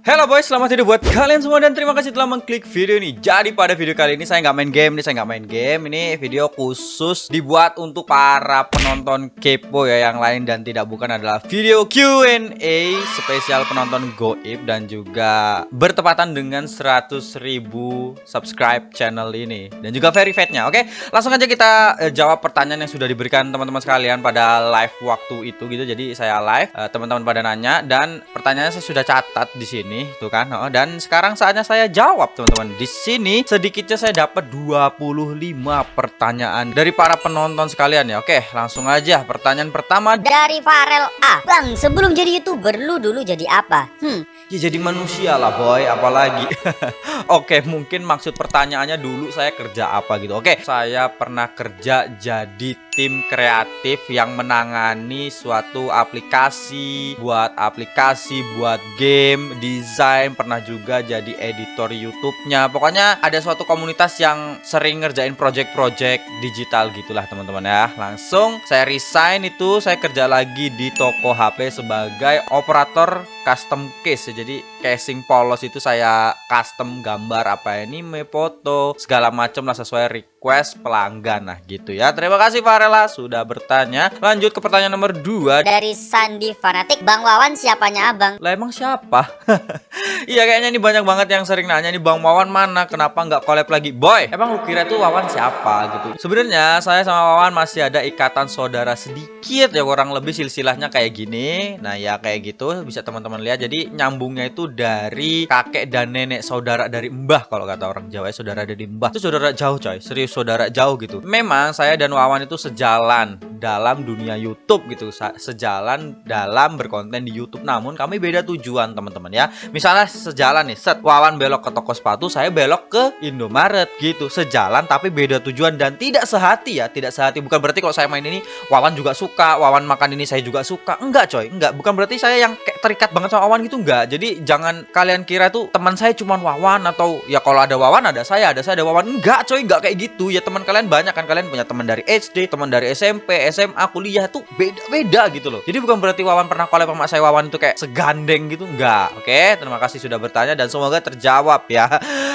Halo boys, selamat hidup buat kalian semua dan terima kasih telah mengklik video ini. Jadi pada video kali ini saya nggak main game, Ini video khusus dibuat untuk para penonton kepo ya yang lain dan tidak bukan adalah video Q&A spesial penonton goib dan juga bertepatan dengan 100.000 subscribe channel ini dan juga verified-nya. Oke, langsung aja kita jawab pertanyaan yang sudah diberikan teman-teman sekalian pada live waktu itu gitu. Jadi saya live, teman-teman pada nanya dan pertanyaannya saya sudah catat di sini. Tuh kan, dan sekarang saatnya saya jawab teman-teman. Di sini sedikitnya saya dapat 25 pertanyaan dari para penonton sekalian ya. Oke, langsung aja pertanyaan pertama dari Farel A. Bang, sebelum jadi YouTuber lu dulu jadi apa? Ya jadi manusia lah boy, apalagi. Oke, mungkin maksud pertanyaannya dulu saya kerja apa gitu. Oke, saya pernah kerja jadi tim kreatif yang menangani suatu aplikasi, buat game, desain, pernah juga jadi editor YouTube-nya. Pokoknya ada suatu komunitas yang sering ngerjain project-project digital gitulah teman-teman ya. Langsung saya resign itu, saya kerja lagi di toko HP sebagai operator custom case. Jadi casing polos itu saya custom gambar apa anime, foto, segala macam lah sesuai request pelanggan. Nah gitu ya. Terima kasih Farela sudah bertanya. Lanjut ke pertanyaan nomor 2 dari Sandi Fanatik. Bang Wawan siapanya abang? Lah emang siapa? Iya kayaknya ini banyak banget yang sering nanya nih, Bang Wawan mana? Kenapa nggak collab lagi? Boy, emang lu kira tuh Wawan siapa gitu? Sebenarnya saya sama Wawan masih ada ikatan saudara sedikit ya, kurang lebih silsilahnya kayak gini. Nah ya kayak gitu bisa teman-teman lihat. Jadi nyambungnya itu dari kakek dan nenek, saudara dari mbah kalau kata orang Jawa ya, saudara dari mbah. Itu saudara jauh coy, serius saudara jauh gitu. Memang saya dan Wawan itu sejalan dalam dunia YouTube gitu, sejalan dalam berkonten di YouTube. Namun kami beda tujuan teman-teman ya. Misalnya sejalan nih, set Wawan belok ke toko sepatu, saya belok ke Indomaret gitu. Sejalan tapi beda tujuan dan tidak sehati ya, tidak sehati. Bukan berarti kalau saya main ini Wawan juga suka, Wawan makan ini saya juga suka. Enggak coy, enggak. Bukan berarti saya yang kayak terikat banget sama Wawan gitu, enggak. Jadi jangan kalian kira tuh teman saya cuma Wawan atau ya kalau ada Wawan ada saya ada Wawan. Enggak coy, enggak kayak gitu. Ya teman kalian banyak kan, kalian punya teman dari SD, teman dari SMP, SMA, kuliah tuh beda-beda gitu loh. Jadi bukan berarti Wawan pernah collab sama saya Wawan itu kayak segandeng gitu, enggak. Oke, terima kasih sudah bertanya dan semoga terjawab ya.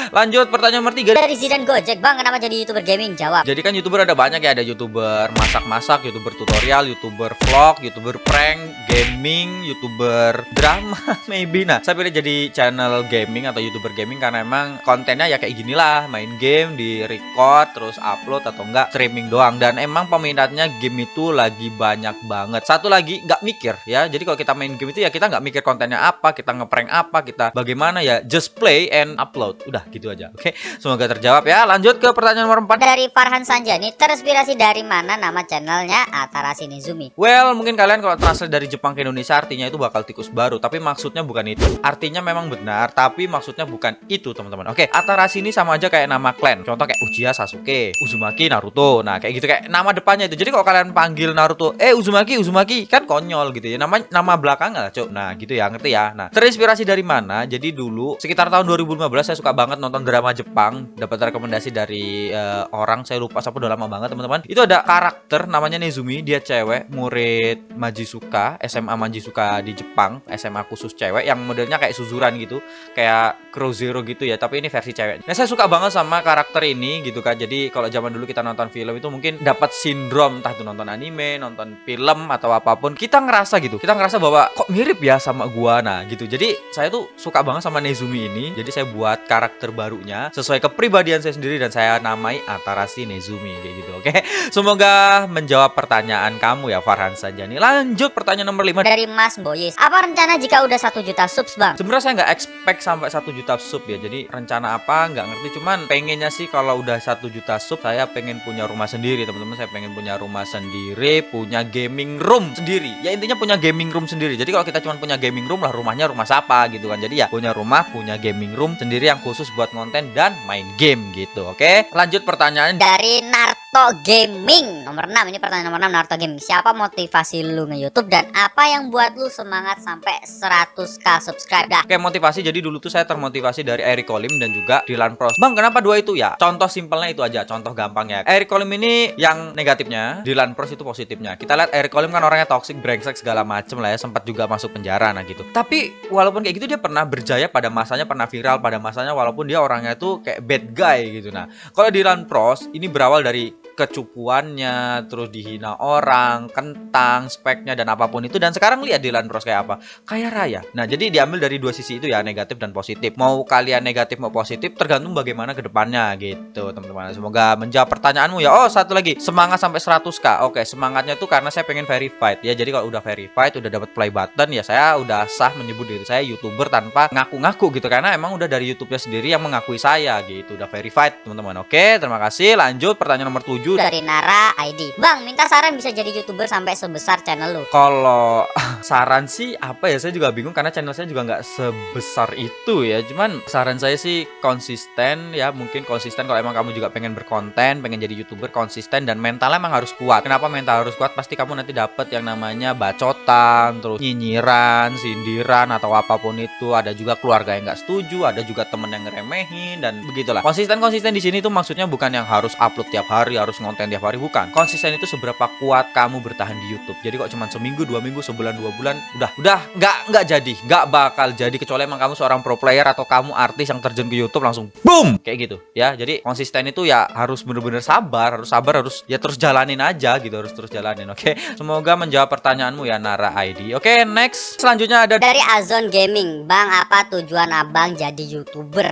Lanjut pertanyaan nomor 3 dari Zidan Gojek. Bang, kenapa jadi YouTuber gaming? Jawab. Jadi kan YouTuber ada banyak ya, ada YouTuber masak-masak, YouTuber tutorial, YouTuber vlog, YouTuber prank, gaming, YouTuber drama maybe. Nah, saya pilih jadi channel gaming atau YouTuber gaming karena emang kontennya ya kayak gini lah, main game, di record, terus upload atau enggak streaming doang. Dan emang peminatnya game itu lagi banyak banget. Satu lagi, nggak mikir ya. Jadi kalau kita main game itu ya kita nggak mikir kontennya apa, kita ngeprank apa, kita bagaimana ya, just play and upload. Udah gitu aja. Oke, semoga terjawab ya. Lanjut ke pertanyaan nomor 4 dari Farhan Sanjani. Terinspirasi dari mana nama channelnya Atarasi Nezumi? Well, mungkin kalian kalau translate dari Jepang ke Indonesia artinya itu bakal tikus baru, tapi maksudnya bukan itu. Artinya memang benar, tapi maksudnya bukan itu teman-teman. Oke, Atarasi ini sama aja kayak nama clan. Contoh kayak Uchiha Sasuke, Uzumaki Naruto. Nah, kayak gitu, kayak nama depannya itu. Jadi kalau kalian panggil Naruto, Uzumaki kan konyol gitu ya. Nama belakangnya lah, Cok. Nah, gitu ya, ngerti ya. Nah, terinspirasi dari mana? Jadi dulu sekitar tahun 2015 saya suka banget nonton drama Jepang, dapat rekomendasi dari orang saya lupa siapa, udah lama banget teman-teman. Itu ada karakter namanya Nezumi, dia cewek, murid Majisuka, SMA Majisuka di Jepang, SMA khusus cewek yang modelnya kayak Suzuran gitu, kayak Crow Zero gitu ya, tapi ini versi cewek. Nah, saya suka banget sama karakter ini gitu kan. Jadi kalau zaman dulu kita nonton film itu mungkin dapat sindrom, entah itu nonton anime, nonton film atau apapun, kita ngerasa gitu. Kita ngerasa bahwa kok mirip ya sama gua. Nah, gitu. Jadi saya tuh suka banget sama Nezumi ini. Jadi saya buat karakter barunya sesuai kepribadian saya sendiri dan saya namai Atarasi Nezumi kayak gitu. Oke. Semoga menjawab pertanyaan kamu ya Farhan Sanjani. Lanjut pertanyaan nomor 5 dari Mas Boyes. Apa rencana jika udah 1 juta subs, Bang? Sebenarnya saya nggak expect sampai 1 juta sub ya. Jadi rencana apa nggak ngerti. Cuman pengennya sih kalau udah 1 juta sub saya pengen punya rumah sendiri teman-teman. Saya pengen punya rumah sendiri, punya gaming room sendiri. Ya intinya punya gaming room sendiri. Jadi kalau kita cuma punya gaming room lah, rumahnya rumah siapa gitu kan. Jadi ya punya rumah, punya gaming room sendiri yang khusus buat konten dan main game gitu. Oke. Lanjut pertanyaan dari Narto Naruto Gaming. Nomor 6, ini pertanyaan nomor 6, Naruto Gaming. Siapa motivasi lu nge-YouTube dan apa yang buat lu semangat sampai 100k subscribe dah? Oke, motivasi. Jadi dulu tuh saya termotivasi dari Eric Colim dan juga Dylan Pros. Bang, kenapa dua itu ya? Contoh simpelnya itu aja, contoh gampangnya. Eric Colim ini yang negatifnya, Dylan Pros itu positifnya. Kita lihat Eric Colim kan orangnya toxic, brengsek segala macem lah ya, sempat juga masuk penjara nah gitu. Tapi walaupun kayak gitu dia pernah berjaya pada masanya, pernah viral pada masanya walaupun dia orangnya tuh kayak bad guy gitu. Nah, kalau Dylan Pros ini berawal dari kecupuannya, terus dihina orang, kentang, speknya dan apapun itu, dan sekarang lihat Dylan Pros kayak apa? Kaya raya. Nah, jadi diambil dari dua sisi itu ya, negatif dan positif. Mau kalian negatif mau positif tergantung bagaimana ke depannya gitu, teman-teman. Semoga menjawab pertanyaanmu ya. Oh, satu lagi, semangat sampai 100k. Oke, semangatnya tuh karena saya pengen verified ya. Jadi kalau udah verified, udah dapat play button ya, saya udah sah menyebut diri saya YouTuber tanpa ngaku-ngaku gitu, karena emang udah dari YouTube-nya sendiri yang mengakui saya gitu, udah verified, teman-teman. Oke, terima kasih. Lanjut pertanyaan nomor 7 dari Nara ID. Bang, minta saran bisa jadi YouTuber sampai sebesar channel lu. Kalau saran sih apa ya, saya juga bingung karena channel saya juga nggak sebesar itu ya. Cuman saran saya sih konsisten ya, mungkin konsisten. Kalau emang kamu juga pengen berkonten, pengen jadi YouTuber, konsisten dan mentalnya emang harus kuat. Kenapa mental harus kuat? Pasti kamu nanti dapet yang namanya bacotan, terus nyinyiran, sindiran atau apapun itu. Ada juga keluarga yang nggak setuju, ada juga temen yang ngeremehin dan begitulah. Konsisten di sini tuh maksudnya bukan yang harus upload tiap hari, harus ngonten tiap hari, bukan. Konsisten itu seberapa kuat kamu bertahan di YouTube. Jadi kok cuma seminggu, 2 minggu, sebulan, 2 bulan, udah nggak jadi, nggak bakal jadi kecuali emang kamu seorang pro player atau kamu artis yang terjun ke YouTube langsung boom kayak gitu ya. Jadi konsisten itu ya harus bener-bener sabar, harus ya terus jalanin aja gitu, harus terus jalanin. Oke, semoga menjawab pertanyaanmu ya Nara ID. Oke, next selanjutnya ada dari Azon Gaming. Bang, apa tujuan abang jadi YouTuber?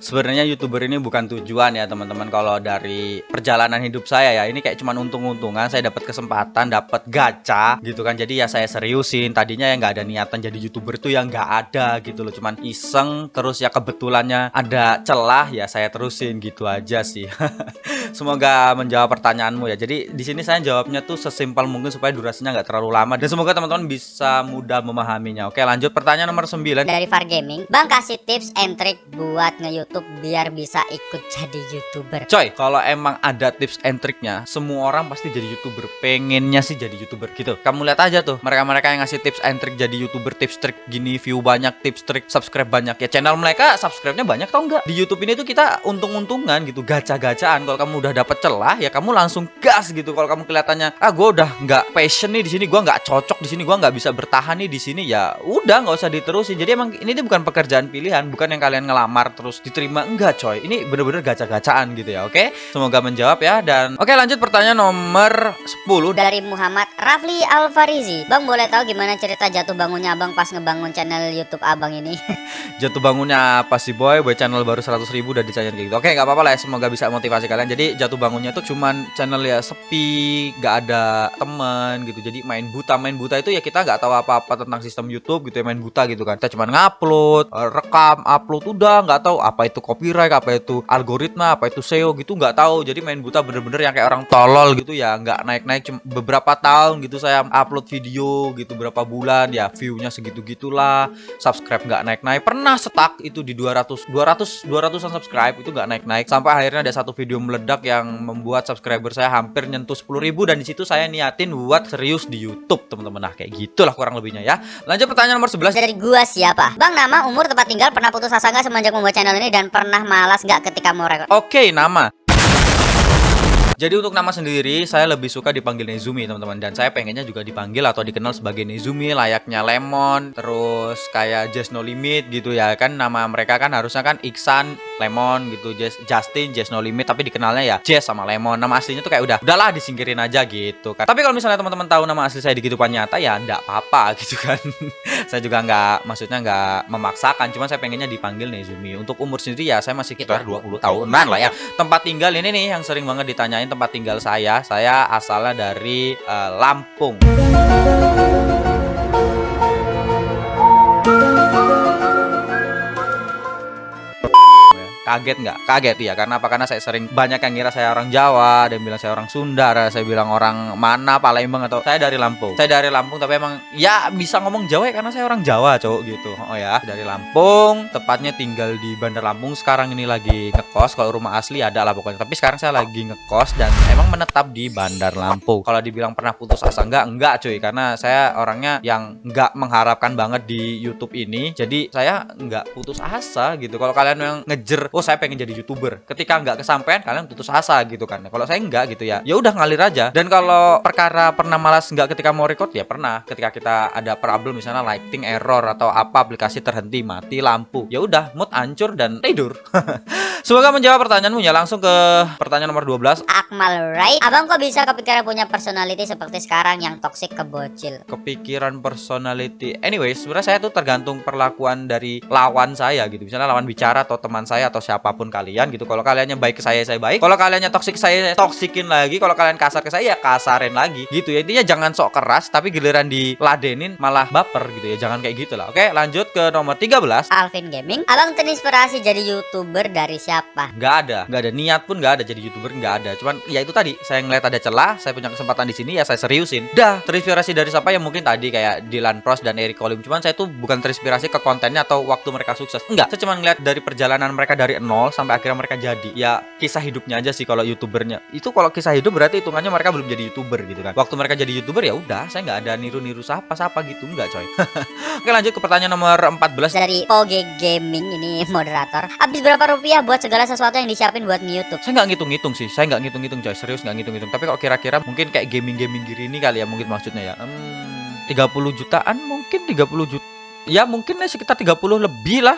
Sebenarnya YouTuber ini bukan tujuan ya teman-teman. Kalau dari perjalanan hidup saya ya, ini kayak cuman untung-untungan. Saya dapat kesempatan, dapat gacha gitu kan. Jadi ya saya seriusin. Tadinya ya nggak ada niatan jadi YouTuber tuh yang nggak ada gitu loh. Cuman iseng, terus ya kebetulannya ada celah ya saya terusin gitu aja sih. Semoga menjawab pertanyaanmu ya. Jadi di sini saya jawabnya tuh sesimpel mungkin supaya durasinya nggak terlalu lama dan semoga teman-teman bisa mudah memahaminya. Oke, lanjut pertanyaan nomor 9 dari Far Gaming. Bang, kasih tips and trick buat nge-YouTube biar bisa ikut jadi YouTuber. Coy, kalau emang ada tips and triknya, semua orang pasti jadi YouTuber. Pengennya sih jadi YouTuber gitu. Kamu lihat aja tuh, mereka-mereka yang ngasih tips and trick jadi YouTuber, tips trik gini, view banyak, tips trik, subscribe banyak. Ya channel mereka subscribe-nya banyak tau enggak? Di YouTube ini tuh kita untung-untungan gitu, gacha-gacaan. Kalau kamu udah dapet celah, ya kamu langsung gas gitu. Kalau kamu kelihatannya, gue udah nggak passion nih di sini, gue nggak cocok di sini, gue nggak bisa bertahan nih di sini, ya udah nggak usah diterusin. Jadi emang ini tuh bukan pekerjaan pilihan, bukan yang kalian ngelamar terus diterima, enggak coy. Ini bener-bener gacha-gacaan gitu ya. Oke, semoga menjawab ya. Dan oke, lanjut pertanyaan nomor 10 dari Muhammad Rafli Alfarizi. Bang, boleh tahu gimana cerita jatuh bangunnya abang pas ngebangun channel YouTube abang ini? Jatuh bangunnya apa sih boy channel baru 100.000 udah dicayain kayak gitu. Oke, nggak apa-apa lah ya, semoga bisa motivasi kalian. Jadi jatuh bangunnya tuh cuman channel ya sepi, nggak ada teman gitu. Jadi main buta itu ya, kita nggak tahu apa-apa tentang sistem YouTube gitu ya, main buta gitu kan. Kita cuman ngupload, rekam, upload, udah nggak tahu apa itu copyright, apa itu algoritma, apa itu SEO gitu, nggak tahu. Jadi main buta bener-bener yang kayak orang tolol gitu ya, nggak naik-naik. Beberapa tahun gitu saya upload video gitu, berapa bulan ya view-nya segitu-gitulah, subscribe nggak naik-naik. Pernah stuck itu di 200-an subscribe, itu nggak naik-naik sampai akhirnya ada satu video meledak yang membuat subscriber saya hampir nyentuh 10.000, dan di situ saya niatin buat serius di YouTube, teman-teman. Nah, kayak gitulah kurang lebihnya ya. Lanjut pertanyaan nomor 11 dari gua siapa? Bang, nama, umur, tempat tinggal, pernah putus asa nggak semenjak membuat channel ini, dan pernah malas nggak ketika mau rekod? Oke, nama. Jadi untuk nama sendiri saya lebih suka dipanggil Nezumi, teman-teman, dan saya pengennya juga dipanggil atau dikenal sebagai Nezumi layaknya Lemon, terus kayak Just No Limit gitu ya kan. Nama mereka kan harusnya kan Iksan, Lemon gitu, Justin, Just No Limit, tapi dikenalnya ya Jess sama Lemon. Nama aslinya tuh kayak udahlah disingkirin aja gitu kan. Tapi kalau misalnya teman-teman tahu nama asli saya di kehidupan nyata ya enggak apa-apa gitu kan. Saya juga maksudnya nggak memaksakan, cuman saya pengennya dipanggil Nezumi. Untuk umur sendiri ya saya masih sekitar 20 tahunan lah ya. Tempat tinggal ini nih yang sering banget ditanyain tempat tinggal saya asalnya dari Lampung. Kaget nggak? Kaget ya. Karena apa? Karena saya sering banyak yang ngira saya orang Jawa, ada yang bilang saya orang Sunda, ada saya bilang orang mana, Palembang, atau saya dari Lampung. Saya dari Lampung tapi emang ya bisa ngomong Jawa ya karena saya orang Jawa, cowok gitu. Oh ya, dari Lampung, tepatnya tinggal di Bandar Lampung. Sekarang ini lagi ngekos. Kalau rumah asli ada lah pokoknya. Tapi sekarang saya lagi ngekos dan emang menetap di Bandar Lampung. Kalau dibilang pernah putus asa enggak cuy, karena saya orangnya yang enggak mengharapkan banget di YouTube ini. Jadi saya enggak putus asa gitu. Kalau kalian yang ngejer, oh saya pengen jadi YouTuber, ketika enggak kesampaian kalian putus asa gitu kan. Kalau saya enggak gitu ya. Ya udah ngalir aja. Dan kalau perkara pernah malas enggak ketika mau record ya pernah. Ketika kita ada problem misalnya lighting error atau apa, aplikasi terhenti, mati lampu. Ya udah mood hancur dan tidur. Semoga menjawab pertanyaanmu ya. Langsung ke pertanyaan nomor 12. Akmal Right, abang kok bisa kepikiran punya personality seperti sekarang yang toksik ke bocil? Kepikiran personality. Anyway, sebenarnya saya tuh tergantung perlakuan dari lawan saya gitu. Misalnya lawan bicara atau teman saya atau siapapun kalian gitu. Kalau kaliannya baik ke saya baik. Kalau kaliannya toksik saya toksikin lagi. Kalau kalian kasar ke saya ya kasarin lagi. Gitu ya. Intinya jangan sok keras tapi giliran diladenin malah baper gitu ya. Jangan kayak gitu lah. Oke, lanjut ke nomor 13. Alvin Gaming, abang terinspirasi jadi YouTuber dari siapa? Nggak ada niat pun nggak ada jadi YouTuber, nggak ada. Cuman ya itu tadi, saya ngeliat ada celah, saya punya kesempatan di sini ya saya seriusin. Dah, terinspirasi dari siapa ya mungkin tadi kayak Dylan Pros dan Eric Colim. Cuman saya tuh bukan terinspirasi ke kontennya atau waktu mereka sukses. Enggak, saya cuma ngeliat dari perjalanan mereka dari nol sampai akhirnya mereka jadi. Ya kisah hidupnya aja sih kalau YouTubernya. Itu kalau kisah hidup berarti hitungannya mereka belum jadi YouTuber gitu kan. Waktu mereka jadi YouTuber ya udah, saya nggak ada niru-niru siapa gitu, enggak coy. Oke, lanjut ke pertanyaan nomor 14. Dari Poge Gaming, ini moderator. Habis berapa rupiah buat segala sesuatu yang disiapin buat nge-YouTube? Saya nggak ngitung-ngitung sih, saya nggak ngitung-ngitung coy, serius nggak ngitung-ngitung. Tapi kok kira-kira mungkin kayak gaming-gaming gini kali ya mungkin maksudnya ya. 30 jutaan mungkin 30 juta. Ya mungkin sekitar 30 lebih lah.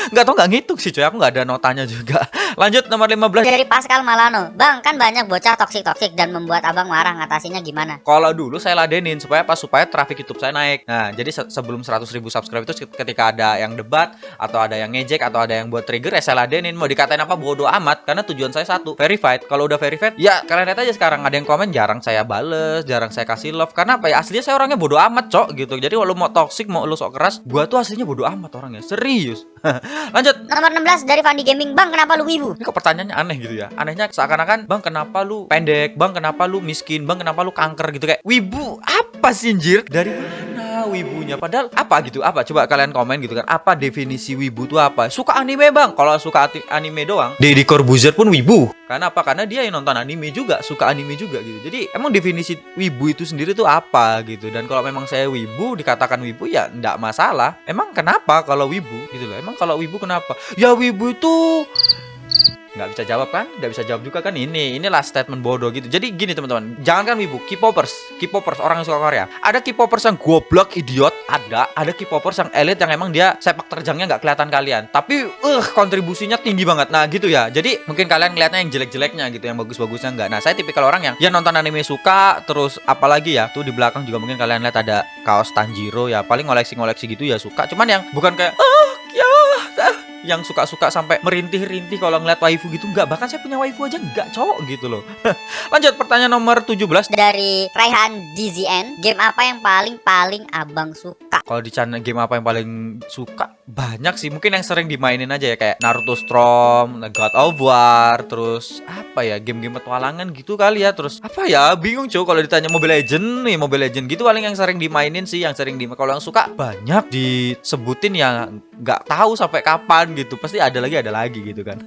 nggak ngitung sih coy, aku nggak ada notanya juga. Lanjut nomor 15. Dari Pascal Malano, bang kan banyak bocah toksik dan membuat abang marah, ngatasinya gimana? Kalau dulu saya ladenin supaya traffic YouTube saya naik. Nah jadi sebelum 100.000 subscribe itu ketika ada yang debat atau ada yang ngejek atau ada yang buat trigger ya saya ladenin. Mau dikatain apa bodo amat, karena tujuan saya satu, verified. Kalau udah verified ya kalian lihat aja sekarang ada yang komen jarang saya bales, jarang saya kasih love. Karena apa ya, aslinya saya orangnya bodo amat cok gitu. Jadi kalau mau toxic mau lu sok keras, gua tuh aslinya bodo amat orangnya, serius. Lanjut nomor 16 dari Fandi Gaming, bang kenapa lu wibu? Ini kok pertanyaannya aneh gitu ya. Anehnya seakan-akan, bang kenapa lu pendek, bang kenapa lu miskin, bang kenapa lu kanker gitu. Kayak wibu apa sih anjir? Dari mana wibunya? Padahal apa gitu, apa? Coba kalian komen gitu kan. Apa definisi wibu tuh apa? Suka anime bang. Kalau suka anime doang, Deddy Corbuzier pun wibu. Karena apa? Karena dia yang nonton anime juga, suka anime juga gitu. Jadi emang definisi wibu itu sendiri tuh apa gitu. Dan kalau memang saya wibu, dikatakan wibu ya enggak masalah. Emang kenapa kalau wibu gitu loh? Emang kalau wibu kenapa? Ya wibu itu nggak bisa jawab kan? Nggak bisa jawab juga kan? Inilah statement bodoh gitu. Jadi gini teman-teman, jangan kan wibu, K-popers orang yang suka Korea. Ada K-popers yang goblok, idiot, ada K-popers yang elit yang emang dia sepak terjangnya nggak kelihatan kalian, tapi kontribusinya tinggi banget. Nah gitu ya. Jadi mungkin kalian ngeliatnya yang jelek-jeleknya gitu, yang bagus-bagusnya nggak. Nah saya tipikal orang yang ya nonton anime suka, terus apalagi ya tuh di belakang juga mungkin kalian lihat ada kaos Tanjiro ya, paling ngoleksi gitu ya suka. Cuman yang bukan kayak yang suka-suka sampai merintih-rintih kalau ngeliat waifu gitu, enggak. Bahkan saya punya waifu aja enggak cowok gitu loh. Lanjut pertanyaan nomor 17. Dari Raihan DZN, game apa yang paling abang suka? Kalau di channel game apa yang paling suka, banyak sih. Mungkin yang sering dimainin aja ya, kayak Naruto Storm, God of War, terus apa ya, game-game petualangan gitu kali ya. Terus apa ya, bingung cuy kalau ditanya. Mobile Legend gitu paling yang sering dimainin sih, kalau yang suka banyak disebutin ya nggak tahu sampai kapan gitu, pasti ada lagi gitu kan.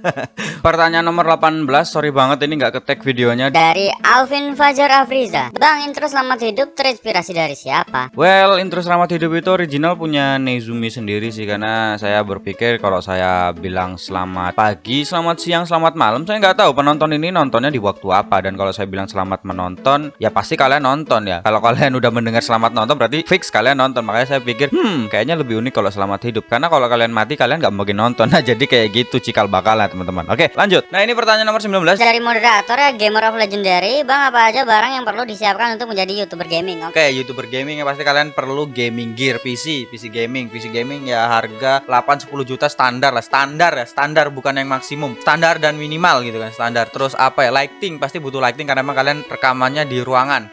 Pertanyaan nomor 18, sorry banget ini nggak ketek videonya. Dari Alvin Fajar Afriza, bang intro selamat hidup terinspirasi dari siapa? Well, intro selamat hidup itu original punya Nezumi sendiri sih, karena saya berpikir kalau saya bilang selamat pagi, selamat siang, selamat malam, saya nggak tahu penonton ini nontonnya di waktu apa. Dan kalau saya bilang selamat menonton, ya pasti kalian nonton ya. Kalau kalian udah mendengar selamat nonton berarti fix kalian nonton. Makanya saya pikir kayaknya lebih unik kalau selamat hidup, karena kalau kalian mati kalian nggak mungkin nonton. Nah jadi kayak gitu cikal bakal lah teman-teman. Oke lanjut. Nah ini pertanyaan nomor 19. Dari moderator ya, Gamer of Legendary, bang apa aja barang yang perlu disiapkan untuk menjadi YouTuber gaming? Oke, YouTuber gaming ya pasti kalian perlu gaming gear, PC gaming ya harga 8-10 juta standar lah, standar bukan yang maksimum, standar dan minimal gitu kan, standar. Terus apa ya, lighting, pasti butuh lighting karena emang kalian rekamannya di ruangan.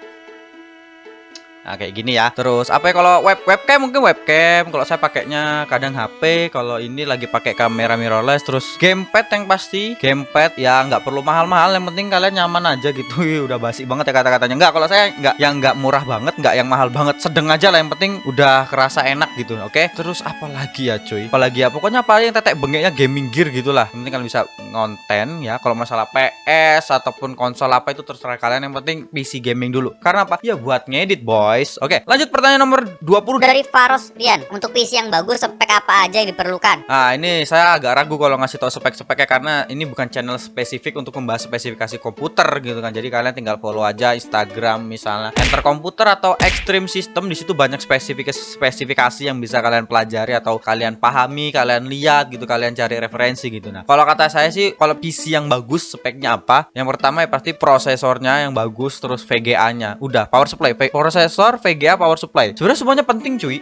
Nah, kayak gini ya. Terus apa ya, kalau webcam mungkin webcam. Kalau saya pakainya kadang HP. Kalau ini lagi pakai kamera mirrorless. Terus gamepad yang pasti. Gamepad ya nggak perlu mahal-mahal. Yang penting kalian nyaman aja gitu. Udah basi banget ya kata-katanya. Nggak, kalau saya nggak murah banget, nggak yang mahal banget. Sedang aja lah, yang penting udah kerasa enak gitu. Oke. Terus apa lagi ya cuy? Apalagi ya, pokoknya apa yang tetek bengeknya gaming gear gitulah. Yang penting kalian bisa ngonten ya. Kalau masalah PS ataupun konsol apa itu terserah kalian. Yang penting PC gaming dulu. Karena apa? Ya buat ngedit boys. Oke, lanjut pertanyaan nomor 20 Dari Faros Rian, untuk PC yang bagus spek apa aja yang diperlukan? Nah, ini saya agak ragu kalau ngasih tahu spek-speknya karena ini bukan channel spesifik untuk membahas spesifikasi komputer gitu kan. Jadi kalian tinggal follow aja Instagram misalnya Enter Komputer atau Extreme System. Di situ banyak spesifikasi yang bisa kalian pelajari atau kalian pahami, kalian lihat gitu, kalian cari referensi gitu. Nah, kalau kata saya sih, kalau PC yang bagus speknya apa? Yang pertama ya pasti prosesornya yang bagus, terus VGA-nya. Udah, power supply, prosesor, VGA, power supply. Sebenarnya semuanya penting cuy.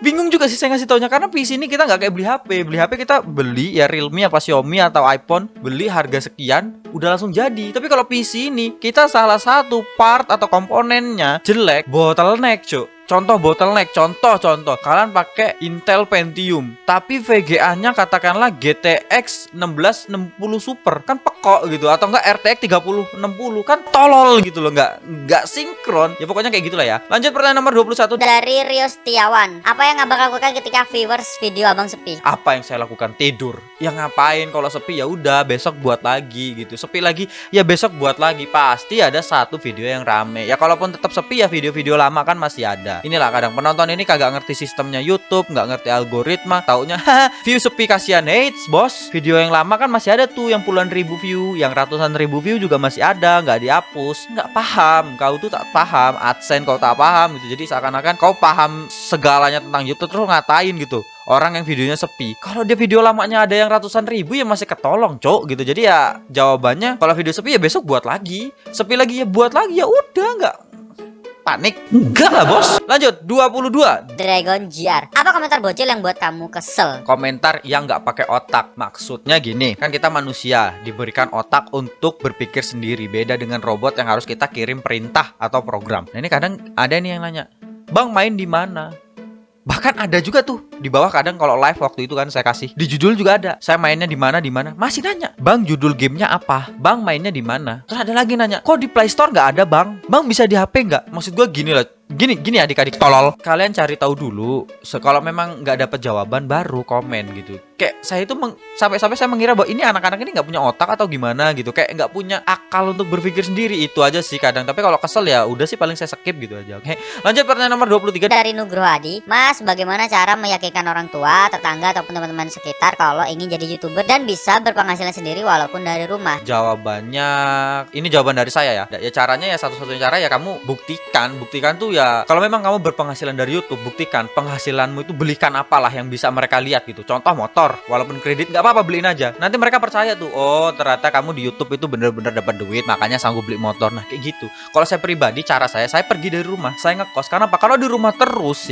Bingung juga sih saya ngasih taunya karena PC ini kita nggak kayak beli HP. Beli HP kita beli ya Realme apa Xiaomi atau iPhone, beli harga sekian udah langsung jadi. Tapi kalau PC ini kita salah satu part atau komponennya jelek, bottleneck cuy. Contoh bottleneck, contoh kalian pakai Intel Pentium tapi VGA-nya katakanlah GTX 1660 Super, kan pekok gitu, atau enggak RTX 3060, kan tolol gitu loh, nggak sinkron. Ya pokoknya kayak gitulah ya. Lanjut pertanyaan nomor 21 Dari Rio Setiawan, apa yang abang lakukan ketika viewers video abang sepi? apa yang saya lakukan? Tidur. Ya ngapain, kalau sepi ya udah besok buat lagi gitu. Sepi lagi ya besok buat lagi. Pasti ada satu video yang rame. Ya kalaupun tetap sepi ya video-video lama kan masih ada. Inilah kadang penonton ini kagak ngerti sistemnya YouTube, nggak ngerti algoritma, taunya view sepi kasihan hates bos. Video yang lama kan masih ada tuh yang puluhan ribu view, yang ratusan ribu view juga masih ada, nggak dihapus. Nggak paham, kau tuh tak paham AdSense, kau tak paham gitu. Jadi seakan-akan kau paham segalanya tentang YouTube terus ngatain gitu orang yang videonya sepi. Kalau dia video lamanya ada yang ratusan ribu ya masih ketolong cok gitu. Jadi ya jawabannya kalau video sepi ya besok buat lagi, sepi lagi ya buat lagi, ya udah, nggak panik. Enggak lah bos. Lanjut 22. Dragon GR, apa komentar bocil yang buat kamu kesel? Komentar yang nggak pakai otak. Maksudnya gini, kan kita manusia diberikan otak untuk berpikir sendiri. Beda dengan robot yang harus kita kirim perintah atau program. Nah ini kadang ada nih yang nanya, Bang main di mana? Bahkan ada juga tuh di bawah kadang kalau live waktu itu kan saya kasih di judul juga ada, saya mainnya di mana, masih nanya, Bang judul gamenya apa, Bang mainnya di mana. Terus ada lagi nanya, kok di Play Store nggak ada Bang bisa di HP nggak. Maksud gue gini lah, gini adik-adik tolol, kalian cari tahu dulu. Kalau memang nggak dapat jawaban baru komen gitu. Kayak saya itu sampai saya mengira bahwa ini anak-anak ini nggak punya otak atau gimana gitu, kayak nggak punya akal untuk berpikir sendiri. Itu aja sih kadang. Tapi kalau kesel ya udah sih paling saya skip gitu aja. Oke, lanjut pertanyaan nomor 23. Dari Nugroho Adi, Mas bagaimana cara meyakinkan orang tua, tetangga ataupun teman-teman sekitar kalau ingin jadi YouTuber dan bisa berpenghasilan sendiri walaupun dari rumah? Jawabannya, ini jawaban dari saya ya. Ya caranya ya satu-satunya cara ya kamu buktikan tuh ya. Kalau memang kamu berpenghasilan dari YouTube, buktikan penghasilanmu itu, belikan apalah yang bisa mereka lihat gitu. Contoh motor, walaupun kredit nggak apa-apa, beliin aja. Nanti mereka percaya tuh, oh ternyata kamu di YouTube itu bener-bener dapat duit, makanya sanggup beli motor. Nah kayak gitu. Kalau saya pribadi, cara saya pergi dari rumah, saya ngekos. Karena apa? Kalau di rumah terus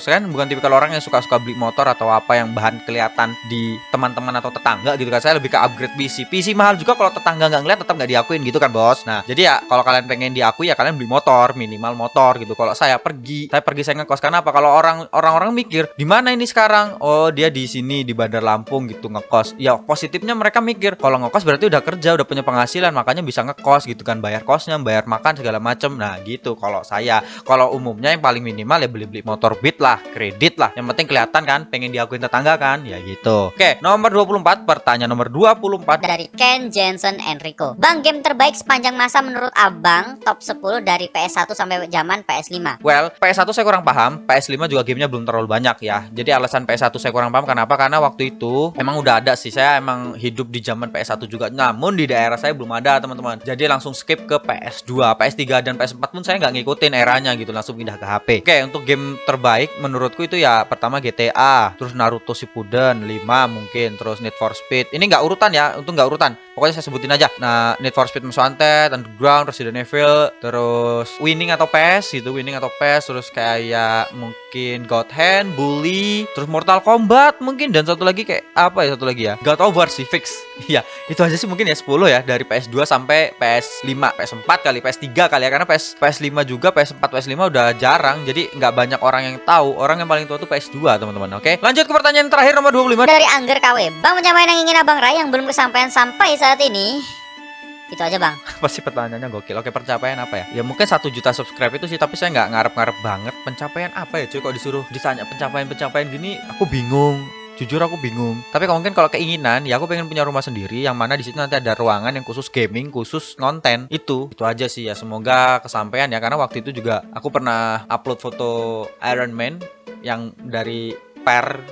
kan, bukan tipikal orang yang suka-suka beli motor atau apa yang bahan kelihatan di teman-teman atau tetangga gitu kan. Saya lebih ke upgrade PC mahal juga, kalau tetangga nggak ngeliat tetap nggak diakuin gitu kan bos. Nah jadi ya kalau kalian pengen diakui ya kalian beli motor, minimal motor gitu. Kalau saya pergi saya ngekos. Karena apa? Kalau orang-orang mikir di mana ini sekarang, oh dia di sini di Bandar Lampung gitu ngekos. Ya positifnya mereka mikir kalau ngekos berarti udah kerja, udah punya penghasilan, makanya bisa ngekos gitu kan, bayar kosnya, bayar makan segala macem. Nah gitu kalau saya. Kalau umumnya yang paling minimal ya beli motor Beat lah, kredit lah, yang penting kelihatan kan, pengen diakuin tetangga kan, ya gitu. Oke, nomor 24, pertanyaan nomor 24 dari Ken Jensen Enrico, Bang game terbaik sepanjang masa menurut abang, top 10 dari PS1 sampai zaman PS5. Well, PS1 saya kurang paham, PS5 juga gamenya belum terlalu banyak ya. Jadi alasan PS1 saya kurang paham kenapa? Karena waktu itu emang udah ada sih, saya emang hidup di zaman PS1 juga. Namun di daerah saya belum ada teman-teman. Jadi langsung skip ke PS2, PS3 dan PS4 pun saya nggak ngikutin eranya gitu, langsung pindah ke HP. Oke, untuk game terbaik menurutku itu ya pertama GTA, terus Naruto Shippuden 5 mungkin, terus Need for Speed. Ini nggak urutan ya, untuk nggak urutan. Pokoknya saya sebutin aja. Nah, Need for Speed Most Wanted, Underground, Resident Evil, terus Winning atau PES gitu, terus kayak mungkin God Hand, Bully, terus Mortal Kombat mungkin, dan satu lagi kayak apa ya, satu lagi ya, God of War sih fix. Iya, itu aja sih mungkin ya 10 ya, dari PS2 sampai PS5, PS4 kali, PS3 kali ya, karena PS5 juga, PS4, PS5 udah jarang, jadi nggak banyak orang yang tahu. Orang yang paling tua tuh PS2 teman-teman. Oke, lanjut ke pertanyaan terakhir nomor 25 Dari Angger KW, Bang, pencapaian yang ingin Abang raih yang belum kesampaian sampai saat ini. Itu aja, Bang. Pasti pertanyaannya gokil. Oke, pencapaian apa ya? Ya mungkin 1 juta subscribe itu sih, tapi saya nggak ngarep-ngarep banget. Pencapaian apa ya cuy, kok disuruh ditanya pencapaian gini, aku bingung. Jujur aku bingung. Tapi kalau mungkin kalau keinginan, ya aku pengen punya rumah sendiri yang mana di situ nanti ada ruangan yang khusus gaming, khusus konten. Itu aja sih ya. Semoga kesampaian ya, karena waktu itu juga aku pernah upload foto Iron Man yang dari per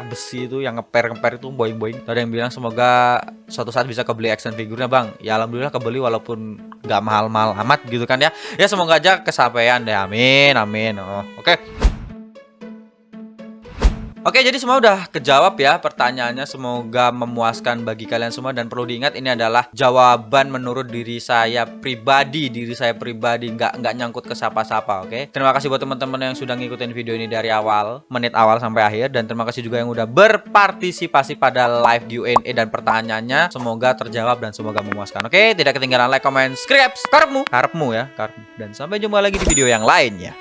besi itu, yang ngeper itu boing. Ada yang bilang semoga suatu saat bisa kebeli action figurnya, Bang. Ya alhamdulillah kebeli, walaupun nggak mahal-mahal amat gitu kan ya. Ya semoga aja kesampaian deh. Amin. Oh, oke. Oke, jadi semua udah kejawab ya pertanyaannya. Semoga memuaskan bagi kalian semua, dan perlu diingat ini adalah jawaban menurut diri saya pribadi, nggak nyangkut ke siapa-siapa. Oke, terima kasih buat teman-teman yang sudah ngikutin video ini dari awal, menit awal sampai akhir, dan terima kasih juga yang udah berpartisipasi pada live Q&A dan pertanyaannya. Semoga terjawab dan semoga memuaskan. Oke, tidak ketinggalan like, comment, subscribe, karepmu ya, dan sampai jumpa lagi di video yang lainnya.